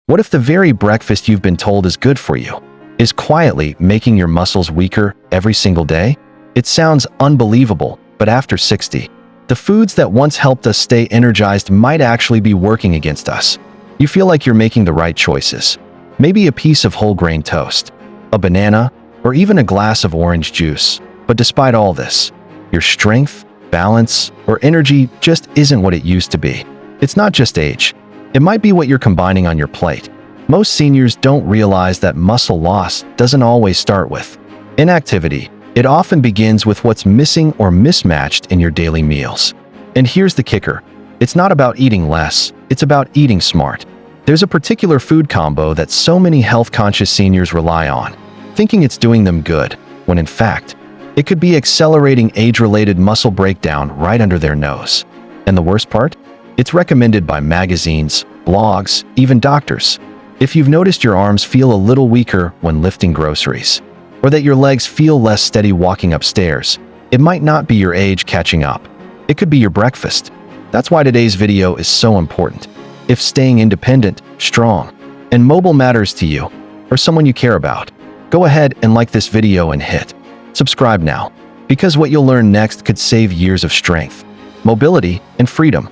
What if the very breakfast you've been told is good for you is quietly making your muscles weaker every single day? It sounds unbelievable, but after 60, the foods that once helped us stay energized might actually be working against us. You feel like you're making the right choices. Maybe a piece of whole grain toast, a banana, or even a glass of orange juice. But despite all this, your strength, balance, or energy just isn't what it used to be. It's not just age. It might be what you're combining on your plate. Most seniors don't realize that muscle loss doesn't always start with inactivity. It often begins with what's missing or mismatched in your daily meals. And here's the kicker. It's not about eating less, it's about eating smart. There's a particular food combo that so many health-conscious seniors rely on, thinking it's doing them good, when in fact, it could be accelerating age-related muscle breakdown right under their nose. And the worst part? It's recommended by magazines, blogs, even doctors. If you've noticed your arms feel a little weaker when lifting groceries, or that your legs feel less steady walking upstairs, it might not be your age catching up. It could be your breakfast. That's why today's video is so important. If staying independent, strong, and mobile matters to you, or someone you care about, go ahead and like this video and hit subscribe now, because what you'll learn next could save years of strength, mobility, and freedom.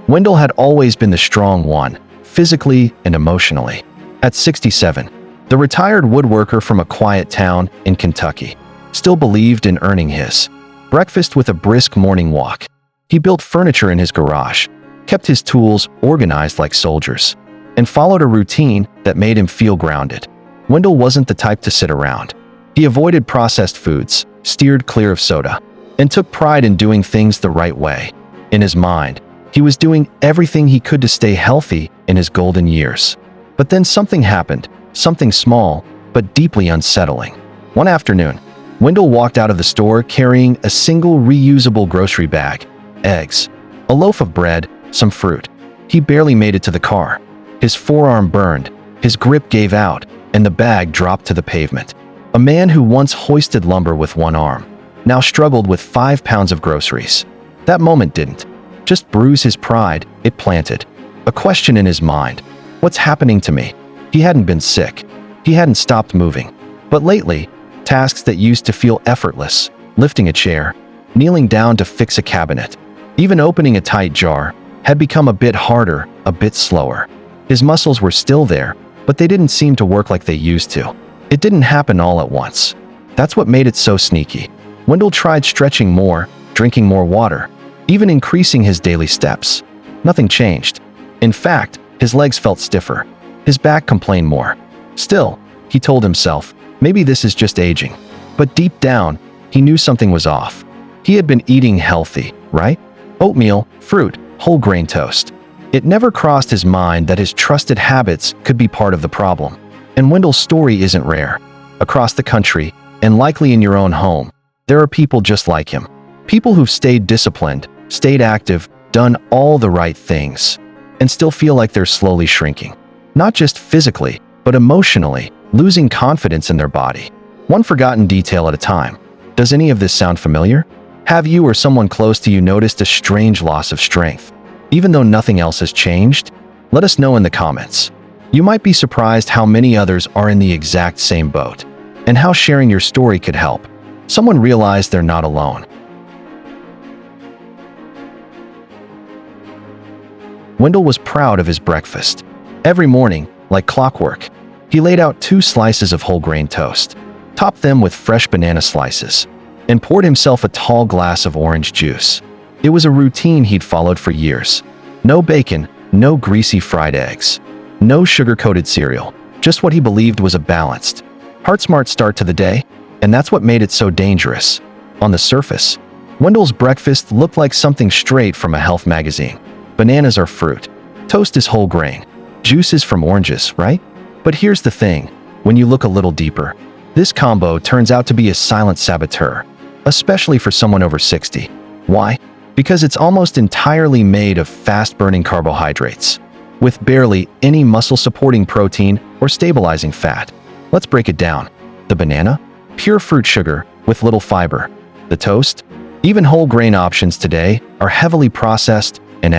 Wendell had always been the strong one, physically and emotionally. At 67, the retired woodworker from a quiet town in Kentucky still believed in earning his breakfast with a brisk morning walk. He built furniture in his garage, kept his tools organized like soldiers, and followed a routine that made him feel grounded. Wendell wasn't the type to sit around. He avoided processed foods, steered clear of soda, and took pride in doing things the right way. In his mind, he was doing everything he could to stay healthy in his golden years. But then something happened, something small, but deeply unsettling. One afternoon, Wendell walked out of the store carrying a single reusable grocery bag, eggs, a loaf of bread, some fruit. He barely made it to the car. His forearm burned, his grip gave out, and the bag dropped to the pavement. A man who once hoisted lumber with one arm now struggled with 5 pounds of groceries. That moment didn't just bruise his pride, it planted a question in his mind. What's happening to me? He hadn't been sick. He hadn't stopped moving. But lately, tasks that used to feel effortless, lifting a chair, kneeling down to fix a cabinet, even opening a tight jar, had become a bit harder, a bit slower. His muscles were still there, but they didn't seem to work like they used to. It didn't happen all at once. That's what made it so sneaky. Wendell tried stretching more, drinking more water, even increasing his daily steps. Nothing changed. In fact, his legs felt stiffer. His back complained more. Still, he told himself, maybe this is just aging. But deep down, he knew something was off. He had been eating healthy, right? Oatmeal, fruit, whole grain toast. It never crossed his mind that his trusted habits could be part of the problem. And Wendell's story isn't rare. Across the country, and likely in your own home, there are people just like him. People who've stayed disciplined, stayed active, done all the right things, and still feel like they're slowly shrinking. Not just physically, but emotionally, losing confidence in their body. One forgotten detail at a time. Does any of this sound familiar? Have you or someone close to you noticed a strange loss of strength? Even though nothing else has changed? Let us know in the comments. You might be surprised how many others are in the exact same boat, and how sharing your story could help someone realize they're not alone. Wendell was proud of his breakfast. Every morning, like clockwork, he laid out 2 slices of whole grain toast, topped them with fresh banana slices, and poured himself a tall glass of orange juice. It was a routine he'd followed for years. No bacon, no greasy fried eggs, no sugar-coated cereal, just what he believed was a balanced, heart-smart start to the day, and that's what made it so dangerous. On the surface, Wendell's breakfast looked like something straight from a health magazine. Bananas are fruit. Toast is whole grain. Juice is from oranges, right? But here's the thing. When you look a little deeper, this combo turns out to be a silent saboteur, especially for someone over 60. Why? Because it's almost entirely made of fast-burning carbohydrates, with barely any muscle-supporting protein or stabilizing fat. Let's break it down. The banana? Pure fruit sugar with little fiber. The toast? Even whole grain options today are heavily processed and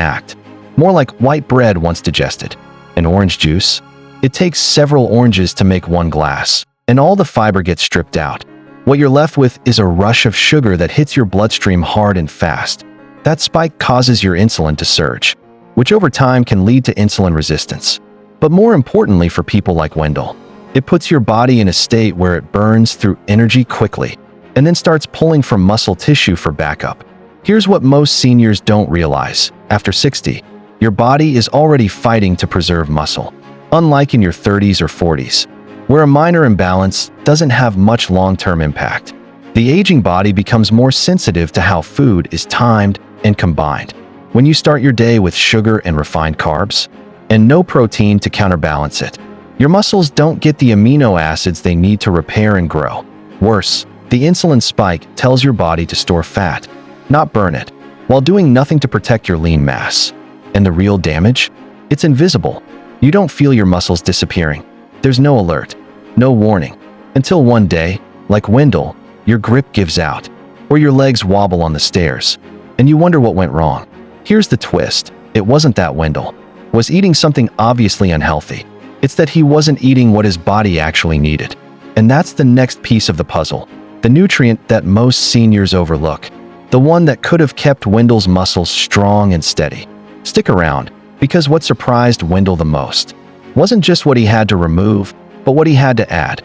more like white bread once digested. And orange juice? It takes several oranges to make one glass, and all the fiber gets stripped out. What you're left with is a rush of sugar that hits your bloodstream hard and fast. That spike causes your insulin to surge, which over time can lead to insulin resistance. But more importantly for people like Wendell, it puts your body in a state where it burns through energy quickly and then starts pulling from muscle tissue for backup. Here's what most seniors don't realize. After 60, your body is already fighting to preserve muscle, unlike in your 30s or 40s, where a minor imbalance doesn't have much long-term impact. The aging body becomes more sensitive to how food is timed and combined. When you start your day with sugar and refined carbs, and no protein to counterbalance it, your muscles don't get the amino acids they need to repair and grow. Worse, the insulin spike tells your body to store fat, not burn it, while doing nothing to protect your lean mass. And the real damage? It's invisible. You don't feel your muscles disappearing. There's no alert, no warning, until one day, like Wendell, your grip gives out, or your legs wobble on the stairs, and you wonder what went wrong. Here's the twist. It wasn't that Wendell was eating something obviously unhealthy. It's that he wasn't eating what his body actually needed. And that's the next piece of the puzzle, the nutrient that most seniors overlook, the one that could have kept Wendell's muscles strong and steady. Stick around, because what surprised Wendell the most wasn't just what he had to remove, but what he had to add.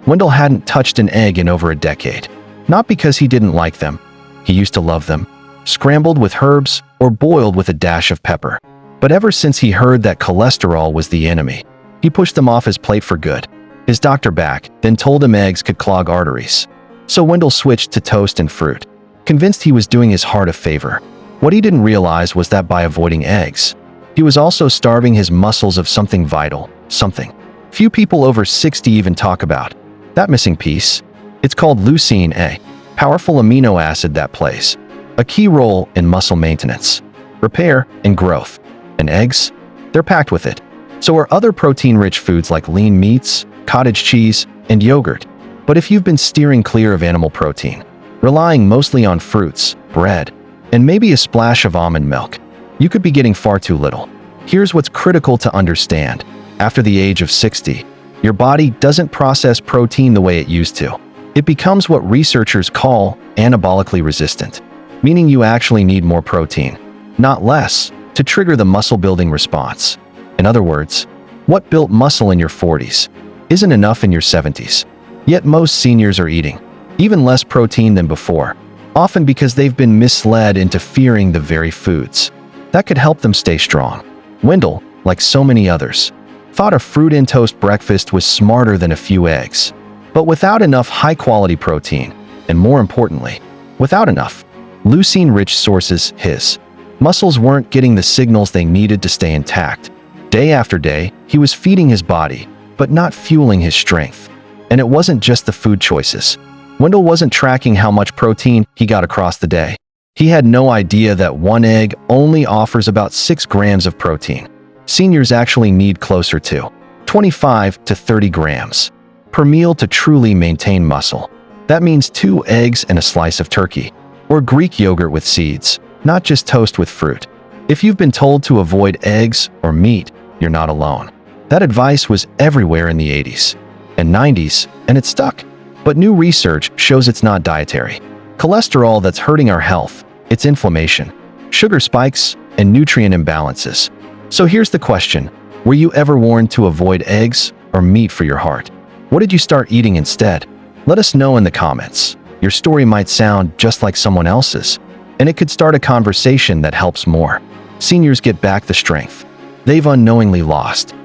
Wendell hadn't touched an egg in over a decade, not because he didn't like them. He used to love them, scrambled with herbs or boiled with a dash of pepper. But ever since he heard that cholesterol was the enemy, he pushed them off his plate for good. His doctor back then told him eggs could clog arteries. So Wendell switched to toast and fruit, convinced he was doing his heart a favor. What he didn't realize was that by avoiding eggs, he was also starving his muscles of something vital, something few people over 60 even talk about. That missing piece? It's called leucine, a powerful amino acid that plays a key role in muscle maintenance, repair, and growth. And eggs? They're packed with it. So are other protein-rich foods like lean meats, cottage cheese, and yogurt. But if you've been steering clear of animal protein, relying mostly on fruits, bread, and maybe a splash of almond milk, you could be getting far too little. Here's what's critical to understand. After the age of 60, your body doesn't process protein the way it used to. It becomes what researchers call anabolically resistant, meaning you actually need more protein, not less, to trigger the muscle-building response. In other words, what built muscle in your 40s isn't enough in your 70s. Yet most seniors are eating even less protein than before, often because they've been misled into fearing the very foods that could help them stay strong. Wendell, like so many others, thought a fruit-in-toast breakfast was smarter than a few eggs. But without enough high-quality protein, and more importantly, without enough leucine-rich sources, his muscles weren't getting the signals they needed to stay intact. Day after day, he was feeding his body, but not fueling his strength. And it wasn't just the food choices. Wendell wasn't tracking how much protein he got across the day. He had no idea that one egg only offers about 6 grams of protein. Seniors actually need closer to 25 to 30 grams per meal to truly maintain muscle. That means 2 eggs and a slice of turkey, or Greek yogurt with seeds, not just toast with fruit. If you've been told to avoid eggs or meat, you're not alone. That advice was everywhere in the 80s and 90s, and it stuck. But new research shows it's not dietary cholesterol that's hurting our health, it's inflammation, sugar spikes, and nutrient imbalances. So here's the question. Were you ever warned to avoid eggs or meat for your heart? What did you start eating instead? Let us know in the comments. Your story might sound just like someone else's, and it could start a conversation that helps more seniors get back the strength they've unknowingly lost.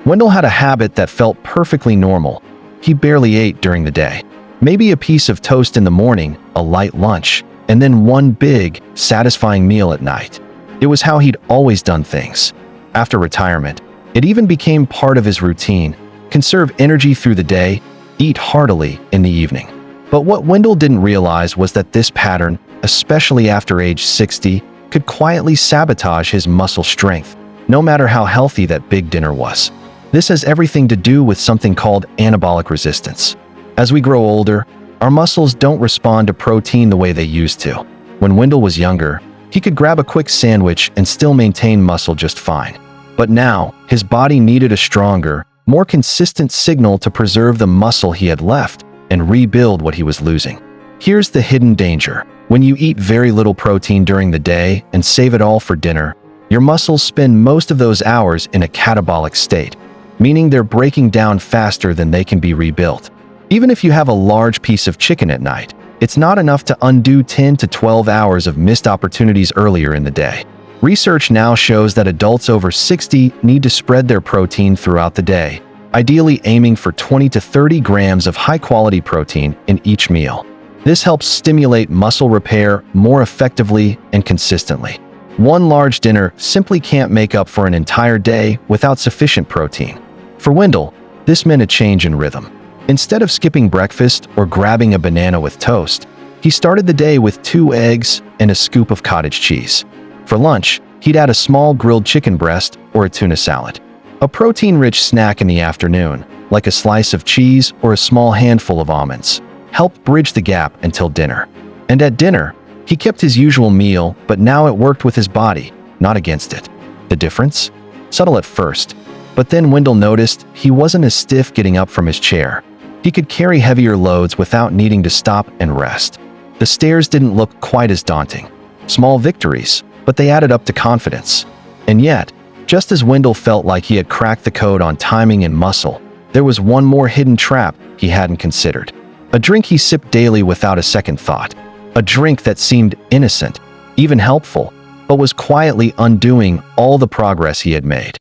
Wendell had a habit that felt perfectly normal. He barely ate during the day. Maybe a piece of toast in the morning, a light lunch, and then one big, satisfying meal at night. It was how he'd always done things. After retirement, it even became part of his routine. Conserve energy through the day, eat heartily in the evening. But what Wendell didn't realize was that this pattern, especially after age 60, could quietly sabotage his muscle strength, no matter how healthy that big dinner was. This has everything to do with something called anabolic resistance. As we grow older, Our muscles don't respond to protein the way they used to. When Wendell was younger, he could grab a quick sandwich and still maintain muscle just fine. But now, his body needed a stronger, more consistent signal to preserve the muscle he had left and rebuild what he was losing. Here's the hidden danger. When you eat very little protein during the day and save it all for dinner, your muscles spend most of those hours in a catabolic state, meaning they're breaking down faster than they can be rebuilt. Even if you have a large piece of chicken at night, it's not enough to undo 10 to 12 hours of missed opportunities earlier in the day. Research now shows that adults over 60 need to spread their protein throughout the day, ideally aiming for 20 to 30 grams of high-quality protein in each meal. This helps stimulate muscle repair more effectively and consistently. One large dinner simply can't make up for an entire day without sufficient protein. For Wendell, this meant a change in rhythm. Instead of skipping breakfast or grabbing a banana with toast, he started the day with 2 eggs and a scoop of cottage cheese. For lunch, he'd add a small grilled chicken breast or a tuna salad. A protein-rich snack in the afternoon, like a slice of cheese or a small handful of almonds, helped bridge the gap until dinner. And at dinner, he kept his usual meal, but now it worked with his body, not against it. The difference? Subtle at first, but then Wendell noticed he wasn't as stiff getting up from his chair. He could carry heavier loads without needing to stop and rest. The stairs didn't look quite as daunting. Small victories, but they added up to confidence. And yet, just as Wendell felt like he had cracked the code on timing and muscle, there was one more hidden trap he hadn't considered. A drink he sipped daily without a second thought. A drink that seemed innocent, even helpful, but was quietly undoing all the progress he had made.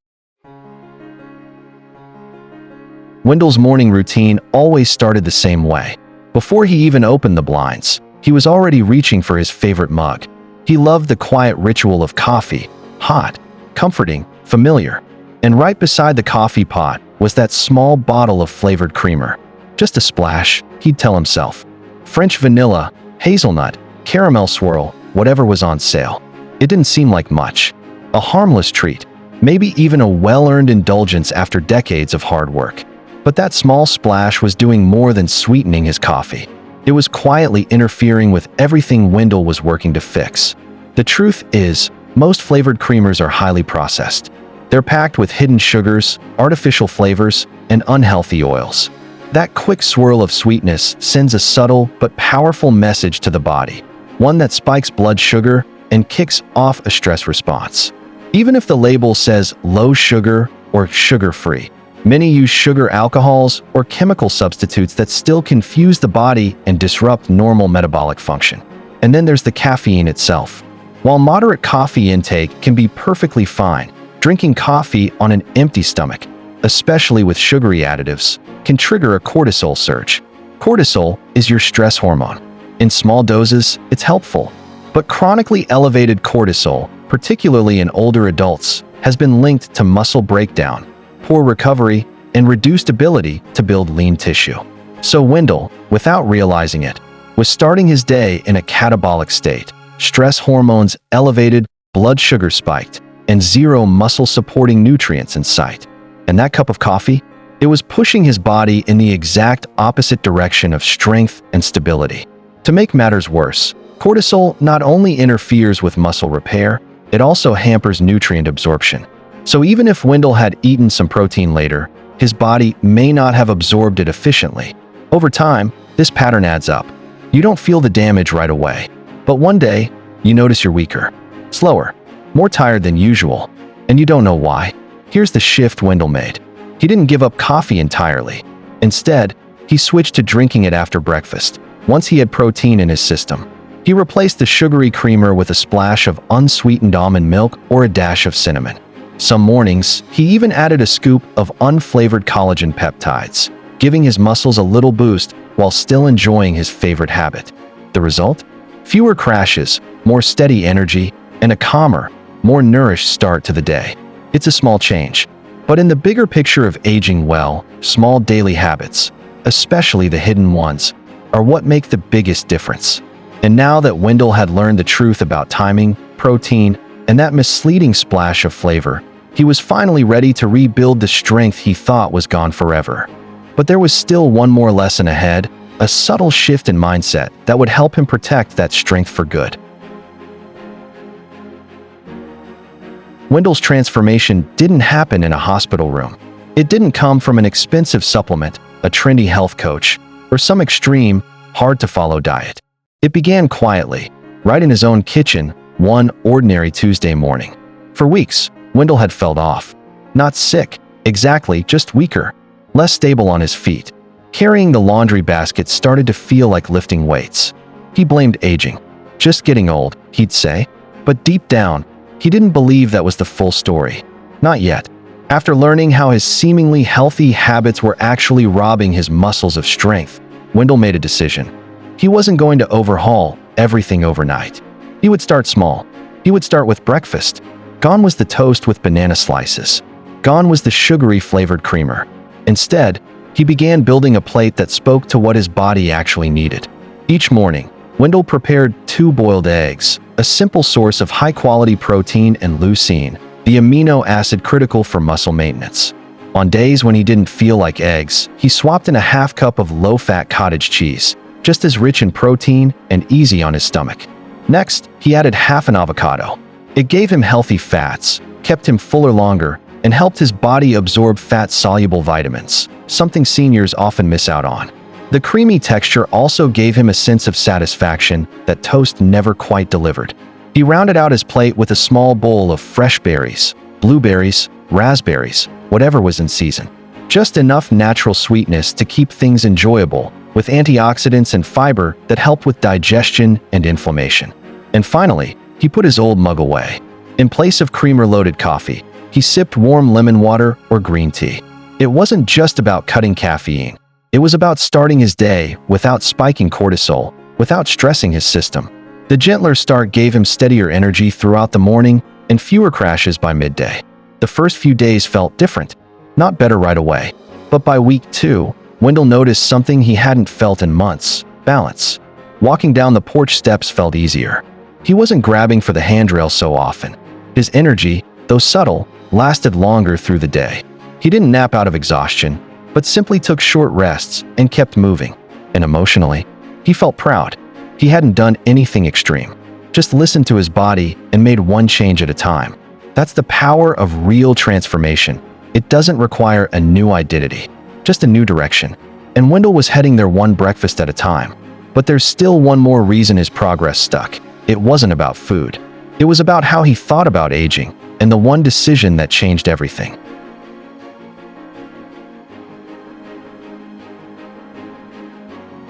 Wendell's morning routine always started the same way. Before he even opened the blinds, he was already reaching for his favorite mug. He loved the quiet ritual of coffee, hot, comforting, familiar. And right beside the coffee pot was that small bottle of flavored creamer. Just a splash, he'd tell himself. French vanilla, hazelnut, caramel swirl, whatever was on sale. It didn't seem like much. A harmless treat, maybe even a well-earned indulgence after decades of hard work. But that small splash was doing more than sweetening his coffee. It was quietly interfering with everything Wendell was working to fix. The truth is, most flavored creamers are highly processed. They're packed with hidden sugars, artificial flavors, and unhealthy oils. That quick swirl of sweetness sends a subtle but powerful message to the body, one that spikes blood sugar and kicks off a stress response. Even if the label says low sugar or sugar-free, many use sugar alcohols or chemical substitutes that still confuse the body and disrupt normal metabolic function. And then there's the caffeine itself. While moderate coffee intake can be perfectly fine, drinking coffee on an empty stomach, especially with sugary additives, can trigger a cortisol surge. Cortisol is your stress hormone. In small doses, it's helpful, but chronically elevated cortisol, particularly in older adults, has been linked to muscle breakdown, poor recovery, and reduced ability to build lean tissue. So Wendell, without realizing it, was starting his day in a catabolic state. Stress hormones elevated, blood sugar spiked, and zero muscle-supporting nutrients in sight. And that cup of coffee? It was pushing his body in the exact opposite direction of strength and stability. To make matters worse, cortisol not only interferes with muscle repair, it also hampers nutrient absorption. So even if Wendell had eaten some protein later, his body may not have absorbed it efficiently. Over time, this pattern adds up. You don't feel the damage right away, but one day, you notice you're weaker, slower, more tired than usual, and you don't know why. Here's the shift Wendell made. He didn't give up coffee entirely. Instead, he switched to drinking it after breakfast, once he had protein in his system. He replaced the sugary creamer with a splash of unsweetened almond milk or a dash of cinnamon. Some mornings, he even added a scoop of unflavored collagen peptides, giving his muscles a little boost while still enjoying his favorite habit. The result? Fewer crashes, more steady energy, and a calmer, more nourished start to the day. It's a small change, but in the bigger picture of aging well, small daily habits, especially the hidden ones, are what make the biggest difference. And now that Wendell had learned the truth about timing, protein, and that misleading splash of flavor, he was finally ready to rebuild the strength he thought was gone forever. But there was still one more lesson ahead, a subtle shift in mindset that would help him protect that strength for good. Wendell's transformation didn't happen in a hospital room. It didn't come from an expensive supplement, a trendy health coach, or some extreme, hard-to-follow diet. It began quietly, right in his own kitchen, one ordinary Tuesday morning. For weeks, Wendell had felt off. Not sick, exactly, just weaker, less stable on his feet. Carrying the laundry basket started to feel like lifting weights. He blamed aging. Just getting old, he'd say. But deep down, he didn't believe that was the full story. Not yet. After learning how his seemingly healthy habits were actually robbing his muscles of strength, Wendell made a decision. He wasn't going to overhaul everything overnight. He would start small. He would start with breakfast. Gone was the toast with banana slices. Gone was the sugary flavored creamer. Instead, he began building a plate that spoke to what his body actually needed. Each morning, Wendell prepared 2 boiled eggs, a simple source of high-quality protein and leucine, the amino acid critical for muscle maintenance. On days when he didn't feel like eggs, he swapped in a half cup of low-fat cottage cheese, just as rich in protein and easy on his stomach. Next, he added half an avocado. It gave him healthy fats, kept him fuller longer, and helped his body absorb fat-soluble vitamins, something seniors often miss out on. The creamy texture also gave him a sense of satisfaction that toast never quite delivered. He rounded out his plate with a small bowl of fresh berries, blueberries, raspberries, whatever was in season. Just enough natural sweetness to keep things enjoyable, with antioxidants and fiber that help with digestion and inflammation. And finally, he put his old mug away. In place of creamer-loaded coffee, he sipped warm lemon water or green tea. It wasn't just about cutting caffeine. It was about starting his day without spiking cortisol, without stressing his system. The gentler start gave him steadier energy throughout the morning and fewer crashes by midday. The first few days felt different, not better right away. But by week 2, Wendell noticed something he hadn't felt in months: balance. Walking down the porch steps felt easier. He wasn't grabbing for the handrail so often. His energy, though subtle, lasted longer through the day. He didn't nap out of exhaustion, but simply took short rests and kept moving. And emotionally, he felt proud. He hadn't done anything extreme, just listened to his body and made one change at a time. That's the power of real transformation. It doesn't require a new identity, just a new direction. And Wendell was heading there one breakfast at a time. But there's still one more reason his progress stuck. It wasn't about food. It was about how he thought about aging, and the one decision that changed everything.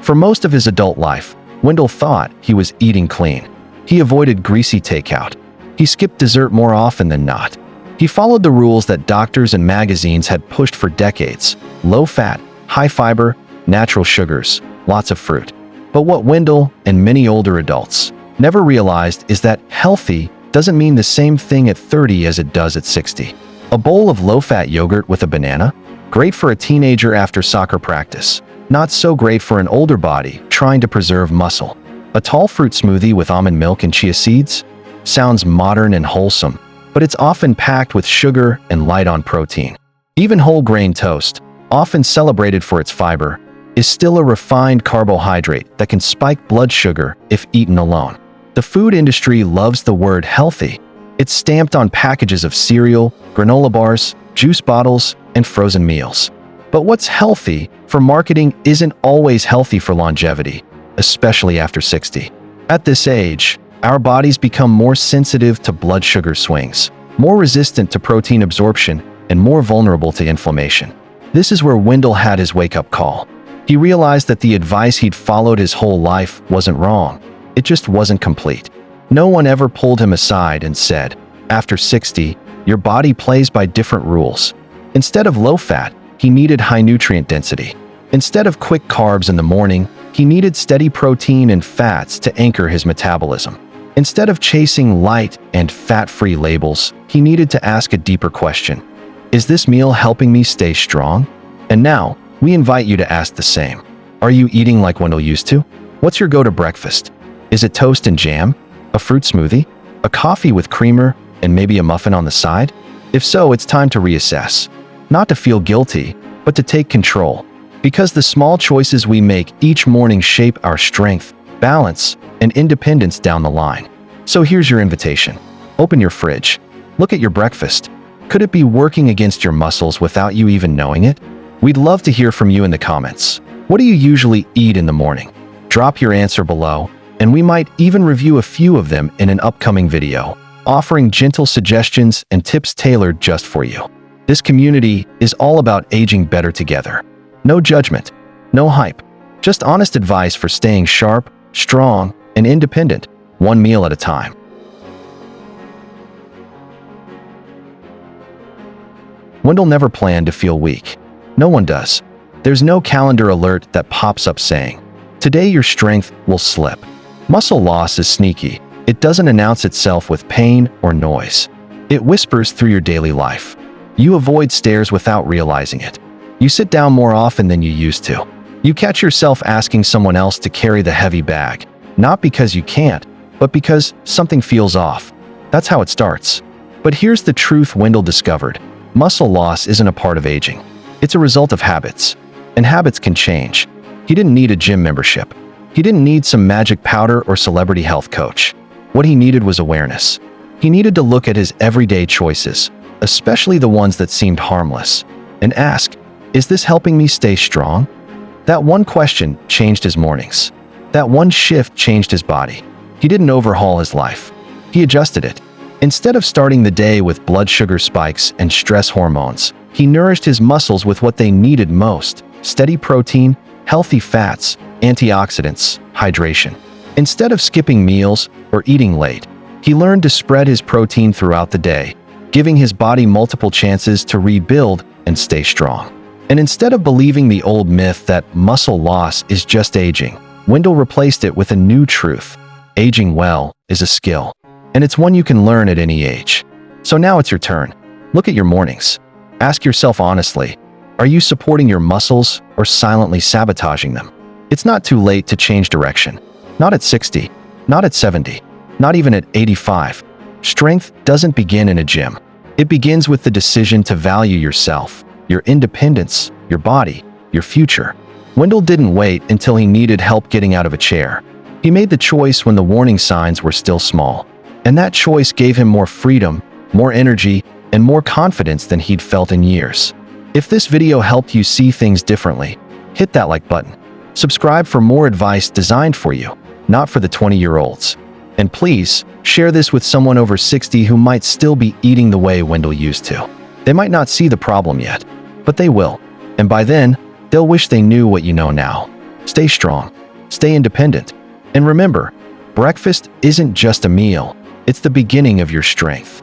For most of his adult life, Wendell thought he was eating clean. He avoided greasy takeout. He skipped dessert more often than not. He followed the rules that doctors and magazines had pushed for decades: low fat, high fiber, natural sugars, lots of fruit. But what Wendell and many older adults never realized is that healthy doesn't mean the same thing at 30 as it does at 60. A bowl of low-fat yogurt with a banana? Great for a teenager after soccer practice. Not so great for an older body trying to preserve muscle. A tall fruit smoothie with almond milk and chia seeds? Sounds modern and wholesome, but it's often packed with sugar and light on protein. Even whole grain toast, often celebrated for its fiber, is still a refined carbohydrate that can spike blood sugar if eaten alone. The food industry loves the word healthy. It's stamped on packages of cereal, granola bars, juice bottles, and frozen meals. But what's healthy for marketing isn't always healthy for longevity, especially after 60. At this age, our bodies become more sensitive to blood sugar swings, more resistant to protein absorption, and more vulnerable to inflammation. This is where Wendell had his wake-up call. He realized that the advice he'd followed his whole life wasn't wrong. It just wasn't complete. No one ever pulled him aside and said, "After 60, your body plays by different rules." Instead of low-fat, he needed high nutrient density. Instead of quick carbs in the morning, he needed steady protein and fats to anchor his metabolism. Instead of chasing light and fat-free labels, he needed to ask a deeper question. Is this meal helping me stay strong? And now, we invite you to ask the same. Are you eating like Wendell used to? What's your go-to breakfast? Is it toast and jam? A fruit smoothie? A coffee with creamer and maybe a muffin on the side? If so, it's time to reassess. Not to feel guilty, but to take control. Because the small choices we make each morning shape our strength, balance, and independence down the line. So here's your invitation. Open your fridge. Look at your breakfast. Could it be working against your muscles without you even knowing it? We'd love to hear from you in the comments. What do you usually eat in the morning? Drop your answer below, and we might even review a few of them in an upcoming video, offering gentle suggestions and tips tailored just for you. This community is all about aging better together. No judgment, no hype, just honest advice for staying sharp, strong, and independent, one meal at a time. Wendell never planned to feel weak. No one does. There's no calendar alert that pops up saying, "Today your strength will slip." Muscle loss is sneaky. It doesn't announce itself with pain or noise. It whispers through your daily life. You avoid stairs without realizing it. You sit down more often than you used to. You catch yourself asking someone else to carry the heavy bag, not because you can't, but because something feels off. That's how it starts. But here's the truth Wendell discovered. Muscle loss isn't a part of aging. It's a result of habits. And habits can change. He didn't need a gym membership. He didn't need some magic powder or celebrity health coach. What he needed was awareness. He needed to look at his everyday choices, especially the ones that seemed harmless, and ask, is this helping me stay strong? That one question changed his mornings. That one shift changed his body. He didn't overhaul his life. He adjusted it. Instead of starting the day with blood sugar spikes and stress hormones, he nourished his muscles with what they needed most: steady protein, healthy fats, antioxidants, hydration. Instead of skipping meals or eating late, he learned to spread his protein throughout the day, giving his body multiple chances to rebuild and stay strong. And instead of believing the old myth that muscle loss is just aging, Wendell replaced it with a new truth. Aging well is a skill, and it's one you can learn at any age. So now it's your turn. Look at your mornings. Ask yourself honestly, are you supporting your muscles or silently sabotaging them? It's not too late to change direction. Not at 60, not at 70, not even at 85. Strength doesn't begin in a gym. It begins with the decision to value yourself, your independence, your body, your future. Wendell didn't wait until he needed help getting out of a chair. He made the choice when the warning signs were still small. And that choice gave him more freedom, more energy, and more confidence than he'd felt in years. If this video helped you see things differently, hit that like button. Subscribe for more advice designed for you, not for the 20-year-olds. And please, share this with someone over 60 who might still be eating the way Wendell used to. They might not see the problem yet, but they will. And by then, they'll wish they knew what you know now. Stay strong, stay independent, and remember, breakfast isn't just a meal, it's the beginning of your strength.